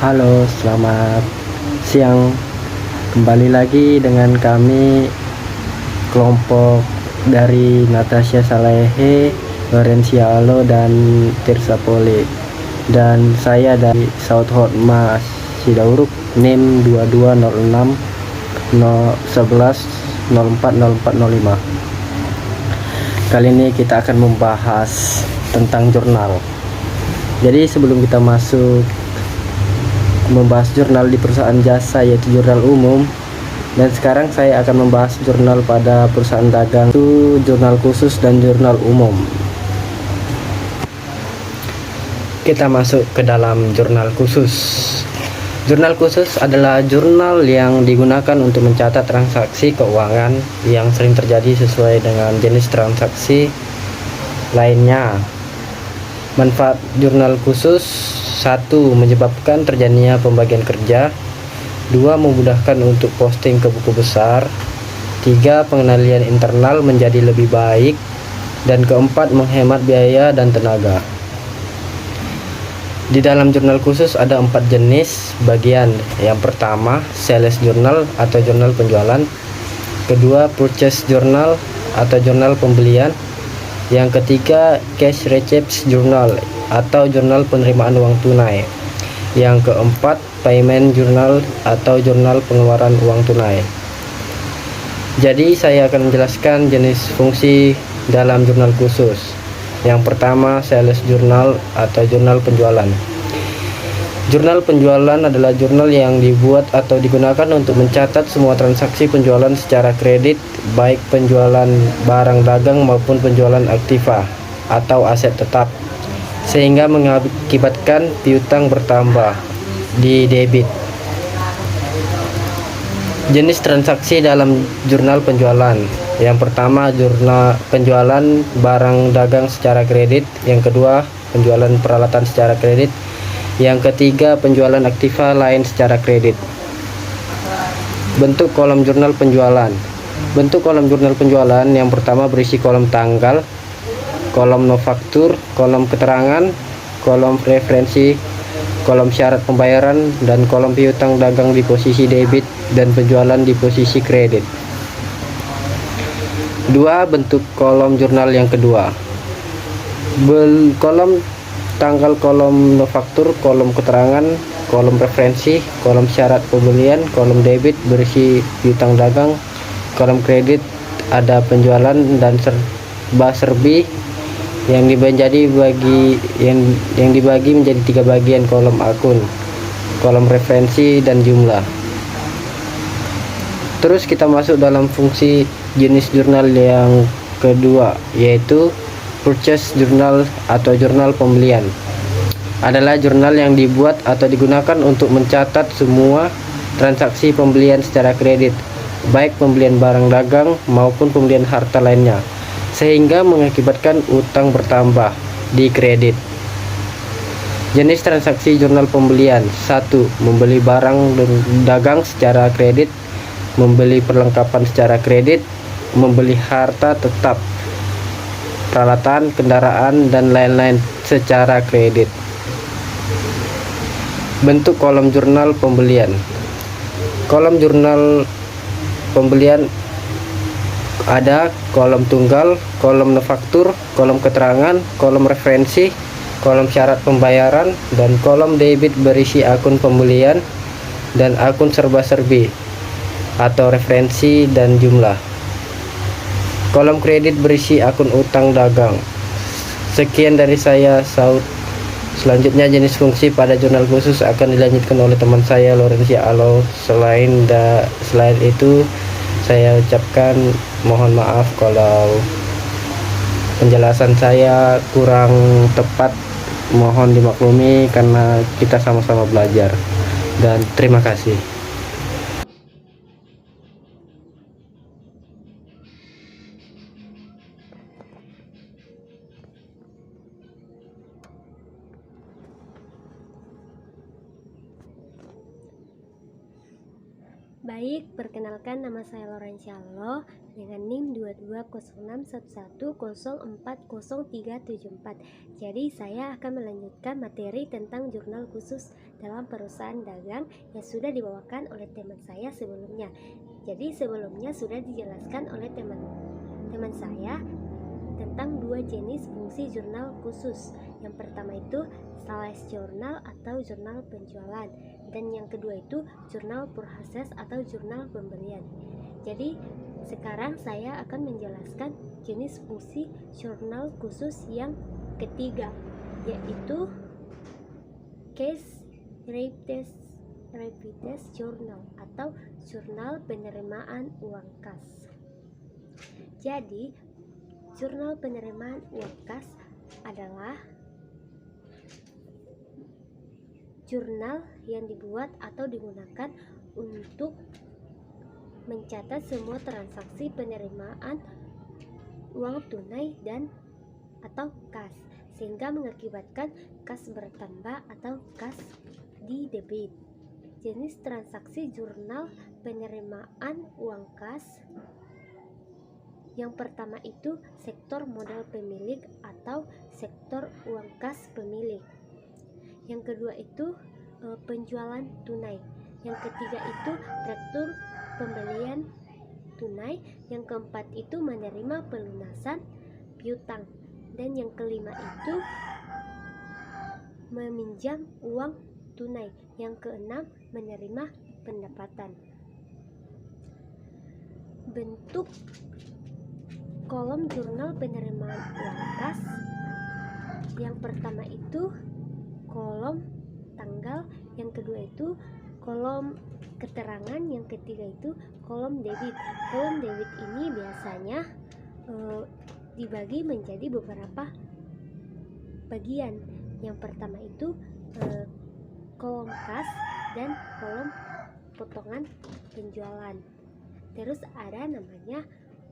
Halo, selamat siang. Kembali lagi dengan kami kelompok dari Natasha Salehe, Lorencia Alo, dan Tirsa Pole. Dan saya dari Southholt Mas Sidauruk, NIM 2206 11 04 0405. Kali ini kita akan membahas tentang jurnal. Jadi sebelum kita masuk membahas jurnal di perusahaan jasa, yaitu jurnal umum, dan sekarang saya akan membahas jurnal pada perusahaan dagang, itu jurnal khusus dan jurnal umum. Kita masuk ke dalam jurnal khusus. Jurnal khusus adalah jurnal yang digunakan untuk mencatat transaksi keuangan yang sering terjadi sesuai dengan jenis transaksi lainnya. Manfaat jurnal khusus: 1. Menyebabkan terjadinya pembagian kerja. 2. Memudahkan untuk posting ke buku besar. 3. Pengendalian internal menjadi lebih baik. Dan keempat, menghemat biaya dan tenaga. Di dalam jurnal khusus ada 4 jenis bagian. Yang pertama, sales journal atau jurnal penjualan. Kedua, purchase journal atau jurnal pembelian. Yang ketiga, cash receipts journal atau jurnal penerimaan uang tunai. Yang keempat, payment journal atau jurnal pengeluaran uang tunai. Jadi saya akan menjelaskan jenis fungsi dalam jurnal khusus. Yang pertama, sales journal atau jurnal penjualan. Jurnal penjualan adalah jurnal yang dibuat atau digunakan untuk mencatat semua transaksi penjualan secara kredit, baik penjualan barang dagang maupun penjualan aktiva atau aset tetap, sehingga mengakibatkan piutang bertambah di debit. Jenis transaksi dalam jurnal penjualan. Yang pertama, jurnal penjualan barang dagang secara kredit. Yang kedua, penjualan peralatan secara kredit. Yang ketiga, penjualan aktiva lain secara kredit. Bentuk kolom jurnal penjualan. Bentuk kolom jurnal penjualan yang pertama berisi kolom tanggal, kolom nofaktur, kolom keterangan, kolom referensi, kolom syarat pembayaran, dan kolom piutang dagang di posisi debit dan penjualan di posisi kredit. 2. Bentuk kolom jurnal yang kedua. Kolom tanggal, kolom nofaktur, kolom keterangan, kolom referensi, kolom syarat pembelian, kolom debit berisi piutang dagang, kolom kredit ada penjualan dan serba-serbi yang dibagi menjadi 3 bagian: kolom akun, kolom referensi, dan jumlah. Terus kita masuk dalam fungsi jenis jurnal yang kedua, yaitu purchase journal atau jurnal pembelian. Adalah jurnal yang dibuat atau digunakan untuk mencatat semua transaksi pembelian secara kredit, baik pembelian barang dagang maupun pembelian harta lainnya, sehingga mengakibatkan utang bertambah di kredit. Jenis transaksi jurnal pembelian: 1. Membeli barang dagang secara kredit, membeli perlengkapan secara kredit, membeli harta tetap, peralatan, kendaraan, dan lain-lain secara kredit. Bentuk kolom jurnal pembelian. Kolom jurnal pembelian ada kolom tunggal, kolom nofaktur, kolom keterangan, kolom referensi, kolom syarat pembayaran, dan kolom debit berisi akun pembelian dan akun serba-serbi atau referensi dan jumlah. Kolom kredit berisi akun utang dagang. Sekian dari saya, Saud. Selanjutnya jenis fungsi pada jurnal khusus akan dilanjutkan oleh teman saya, Lorencia Alo. Selain itu, saya ucapkan mohon maaf kalau penjelasan saya kurang tepat. Mohon dimaklumi karena kita sama-sama belajar. Dan terima kasih. Baik, perkenalkan nama saya Lorencialo. dengan NIM 220611040374. Jadi saya akan melanjutkan materi tentang jurnal khusus dalam perusahaan dagang yang sudah dibawakan oleh teman saya sebelumnya. Jadi sebelumnya sudah dijelaskan oleh teman saya tentang dua jenis fungsi jurnal khusus. Yang pertama itu sales journal atau jurnal penjualan, dan yang kedua itu jurnal purchases atau jurnal pembelian. Jadi sekarang saya akan menjelaskan jenis fungsi jurnal khusus yang ketiga, yaitu cash remittance journal atau jurnal penerimaan uang kas. Jadi jurnal penerimaan uang kas adalah jurnal yang dibuat atau digunakan untuk mencatat semua transaksi penerimaan uang tunai dan atau kas, sehingga mengakibatkan kas bertambah atau kas di debit. Jenis transaksi jurnal penerimaan uang kas yang pertama itu sektor modal pemilik atau sektor uang kas pemilik. Yang kedua itu penjualan tunai. Yang ketiga itu retur pembelian tunai. Yang keempat itu menerima pelunasan piutang. Dan yang kelima itu meminjam uang tunai. Yang keenam menerima pendapatan. Bentuk kolom jurnal penerimaan uang kas yang pertama itu kolom tanggal, yang kedua itu kolom keterangan, yang ketiga itu kolom debit. Kolom debit ini biasanya dibagi menjadi beberapa bagian. Yang pertama itu kolom kas dan kolom potongan penjualan. Terus ada namanya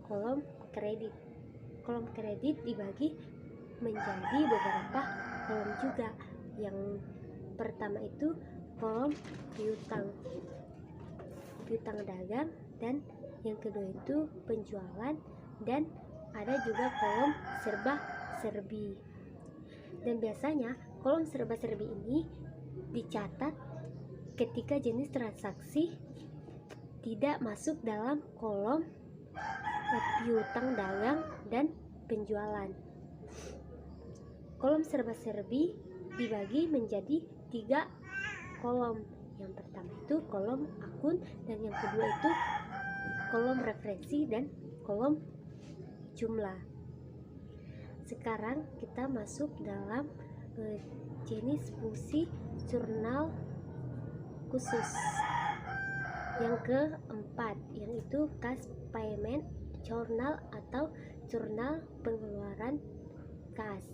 kolom kredit. Kolom kredit dibagi menjadi beberapa kolom juga. Yang pertama itu kolom piutang dagang, dan yang kedua itu penjualan, dan ada juga kolom serba-serbi. Dan biasanya kolom serba-serbi ini dicatat ketika jenis transaksi tidak masuk dalam kolom piutang dagang dan penjualan. Kolom serba-serbi dibagi menjadi 3 kolom. Yang pertama itu kolom akun, dan yang kedua itu kolom referensi dan kolom jumlah. Sekarang kita masuk dalam jenis fungsi jurnal khusus yang keempat, yaitu cash payment journal atau jurnal pengeluaran kas.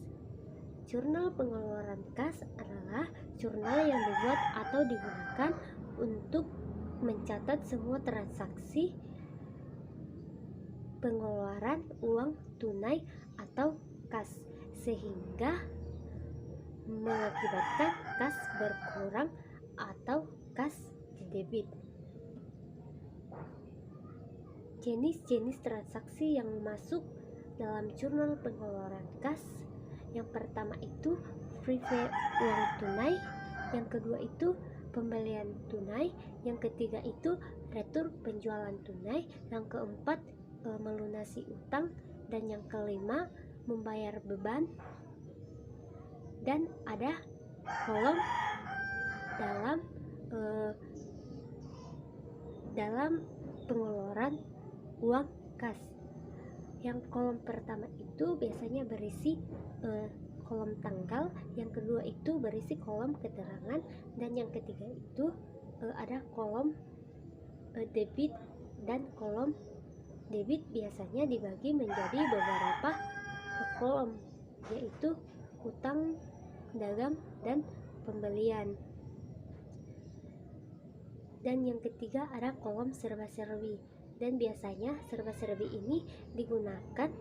Jurnal pengeluaran kas adalah jurnal yang dibuat atau digunakan untuk mencatat semua transaksi pengeluaran uang tunai atau kas, sehingga mengakibatkan kas berkurang atau kas debit. Jenis-jenis transaksi yang masuk dalam jurnal pengeluaran kas, yang pertama itu prepay uang tunai, yang kedua itu pembelian tunai, yang ketiga itu retur penjualan tunai, yang keempat melunasi utang, dan yang kelima membayar beban. Dan ada kolom dalam pengeluaran uang kas. Yang kolom pertama itu biasanya berisi kolom tanggal, yang kedua itu berisi kolom keterangan, dan yang ketiga itu ada kolom debit. Dan kolom debit biasanya dibagi menjadi beberapa kolom, yaitu utang dagang dan pembelian. Dan yang ketiga ada kolom serba-serbi, dan biasanya serba-serbi ini digunakan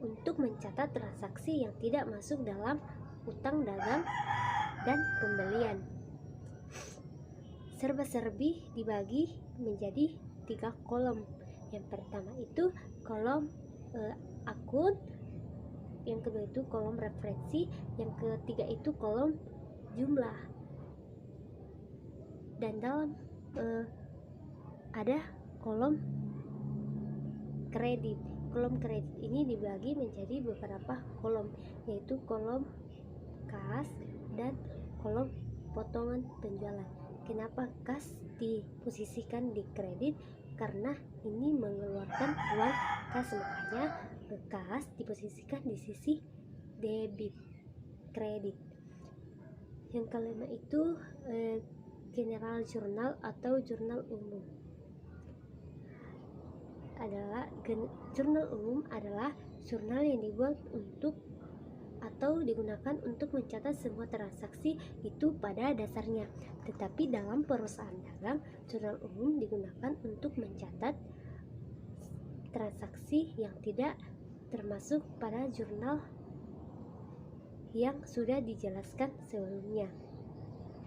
untuk mencatat transaksi yang tidak masuk dalam utang dagang dan pembelian. Serba-serbi dibagi menjadi 3 kolom. Yang pertama itu kolom akun, yang kedua itu kolom referensi, yang ketiga itu kolom jumlah. Dan dalam ada kolom kredit. Kolom kredit ini dibagi menjadi beberapa kolom, yaitu kolom kas dan kolom potongan penjualan. Kenapa kas diposisikan di kredit? Karena ini mengeluarkan uang kas, makanya kas diposisikan di sisi debit kredit. Yang kelima itu general journal atau jurnal umum. Jurnal umum adalah jurnal yang dibuat untuk atau digunakan untuk mencatat semua transaksi itu pada dasarnya. Tetapi dalam perusahaan dagang, jurnal umum digunakan untuk mencatat transaksi yang tidak termasuk pada jurnal yang sudah dijelaskan sebelumnya.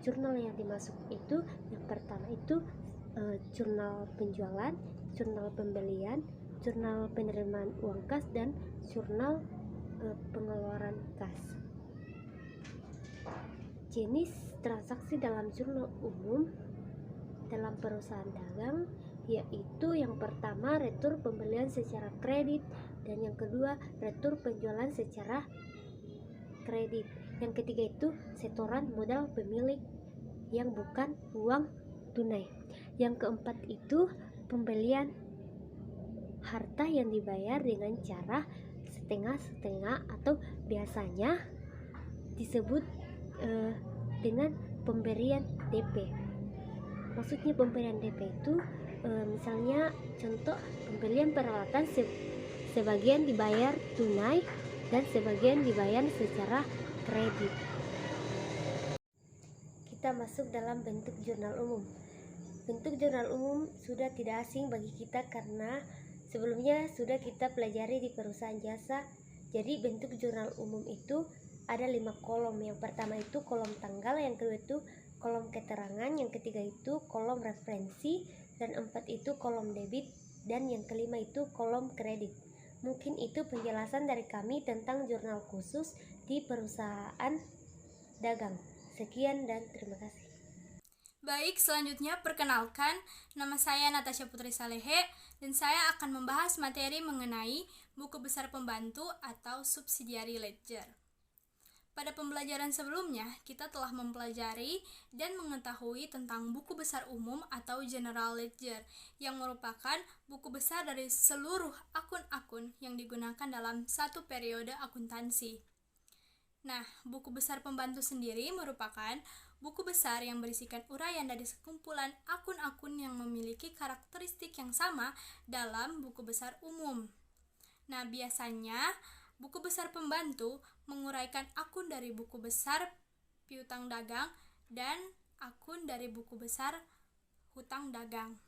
Jurnal yang dimasuk itu yang pertama itu jurnal penjualan, jurnal pembelian, jurnal penerimaan uang kas, dan jurnal pengeluaran kas. Jenis transaksi dalam jurnal umum dalam perusahaan dagang yaitu yang pertama retur pembelian secara kredit, dan yang kedua retur penjualan secara kredit. Yang ketiga itu setoran modal pemilik yang bukan uang tunai. Yang keempat itu pembelian harta yang dibayar dengan cara setengah-setengah atau biasanya disebut dengan pemberian DP. Maksudnya pemberian DP itu misalnya contoh pembelian peralatan sebagian dibayar tunai dan sebagian dibayar secara kredit. Kita masuk dalam bentuk jurnal umum. Bentuk jurnal umum sudah tidak asing bagi kita karena sebelumnya sudah kita pelajari di perusahaan jasa. Jadi bentuk jurnal umum itu ada 5 kolom. Yang pertama itu kolom tanggal, yang kedua itu kolom keterangan, yang ketiga itu kolom referensi, dan 4 itu kolom debit, dan yang kelima itu kolom kredit. Mungkin itu penjelasan dari kami tentang jurnal khusus di perusahaan dagang. Sekian dan terima kasih. Baik, selanjutnya perkenalkan, nama saya Natasha Putri Salehe dan saya akan membahas materi mengenai buku besar pembantu atau subsidiary ledger. Pada pembelajaran sebelumnya, kita telah mempelajari dan mengetahui tentang buku besar umum atau general ledger yang merupakan buku besar dari seluruh akun-akun yang digunakan dalam satu periode akuntansi. Nah, buku besar pembantu sendiri merupakan buku besar yang berisikan uraian dari sekumpulan akun-akun yang memiliki karakteristik yang sama dalam buku besar umum. Nah, biasanya buku besar pembantu menguraikan akun dari buku besar piutang dagang dan akun dari buku besar hutang dagang.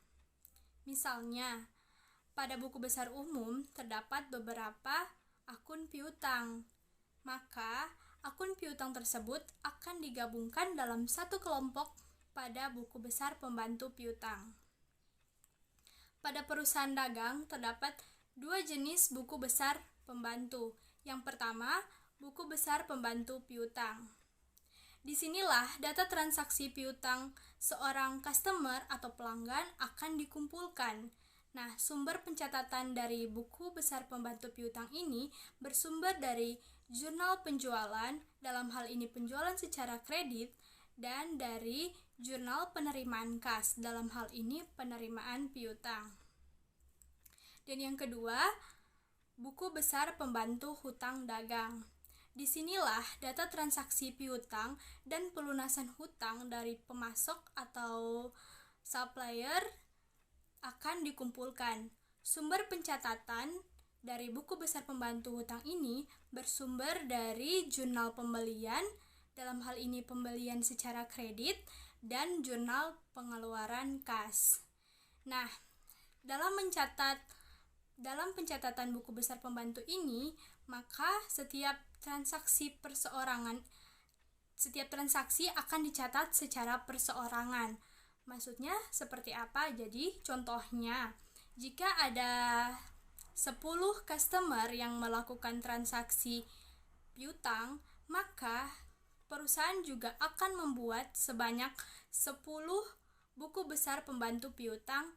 Misalnya, pada buku besar umum terdapat beberapa akun piutang. Maka, akun piutang tersebut akan digabungkan dalam satu kelompok pada buku besar pembantu piutang. Pada perusahaan dagang terdapat 2 jenis buku besar pembantu. Yang pertama, buku besar pembantu piutang. Disinilah data transaksi piutang seorang customer atau pelanggan akan dikumpulkan. Nah, sumber pencatatan dari buku besar pembantu piutang ini bersumber dari jurnal penjualan, dalam hal ini penjualan secara kredit, dan dari jurnal penerimaan kas, dalam hal ini penerimaan piutang. Dan yang kedua, buku besar pembantu hutang dagang. Disinilah data transaksi piutang dan pelunasan hutang dari pemasok atau supplier akan dikumpulkan. Sumber pencatatan dari buku besar pembantu hutang ini bersumber dari jurnal pembelian, dalam hal ini pembelian secara kredit, dan jurnal pengeluaran kas. Nah, dalam pencatatan buku besar pembantu ini, maka setiap transaksi akan dicatat secara perseorangan. Maksudnya seperti apa? Jadi contohnya, Jika ada 10 customer yang melakukan transaksi piutang, maka perusahaan juga akan membuat sebanyak 10 buku besar pembantu piutang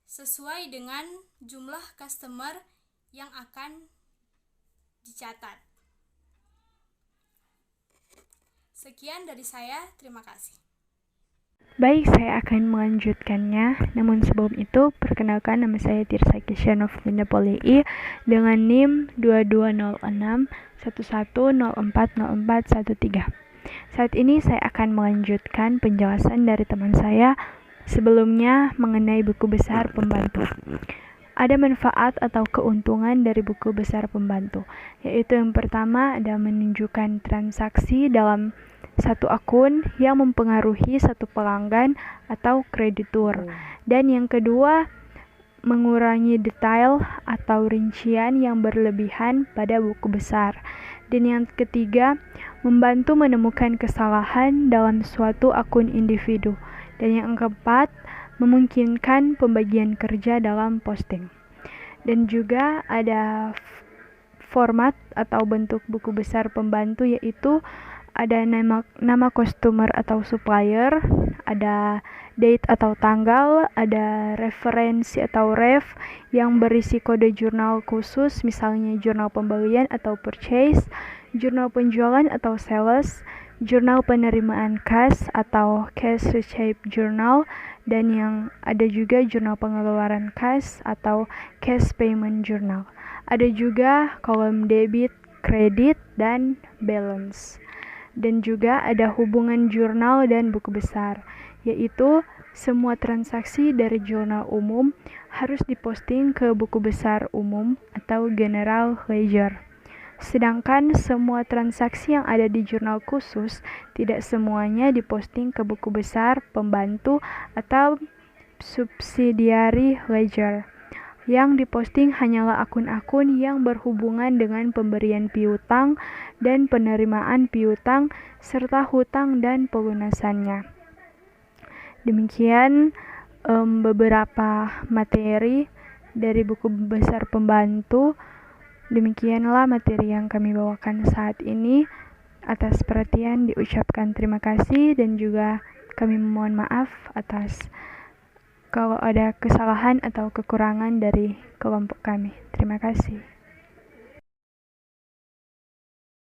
sesuai dengan jumlah customer yang akan dicatat. Sekian dari saya, terima kasih. Baik, saya akan melanjutkannya. Namun sebelum itu, perkenalkan nama saya Tirsa Kisha Novlinda Polii dengan NIM 220611040413. Saat ini saya akan melanjutkan penjelasan dari teman saya sebelumnya mengenai buku besar pembantu. Ada manfaat atau keuntungan dari buku besar pembantu, yaitu yang pertama ada menunjukkan transaksi dalam satu akun yang mempengaruhi satu pelanggan atau kreditur. Dan yang kedua, mengurangi detail atau rincian yang berlebihan pada buku besar. Dan yang ketiga, membantu menemukan kesalahan dalam suatu akun individu. Dan yang keempat, memungkinkan pembagian kerja dalam posting. Dan juga ada format atau bentuk buku besar pembantu, yaitu ada nama customer atau supplier, ada date atau tanggal, ada referensi atau ref yang berisi kode jurnal khusus, misalnya jurnal pembelian atau purchase, jurnal penjualan atau sales, jurnal penerimaan kas atau cash receipt journal, dan yang ada juga jurnal pengeluaran kas atau cash payment journal. Ada juga kolom debit, kredit, dan balance. Dan juga ada hubungan jurnal dan buku besar, yaitu semua transaksi dari jurnal umum harus diposting ke buku besar umum atau general ledger. Sedangkan semua transaksi yang ada di jurnal khusus tidak semuanya diposting ke buku besar pembantu atau subsidiary ledger. Yang diposting hanyalah akun-akun yang berhubungan dengan pemberian piutang dan penerimaan piutang serta hutang dan pelunasannya. Demikian beberapa materi dari buku besar pembantu. Demikianlah materi yang kami bawakan saat ini. Atas perhatian diucapkan terima kasih dan juga kami memohon maaf atas kalau ada kesalahan atau kekurangan dari kelompok kami. Terima kasih.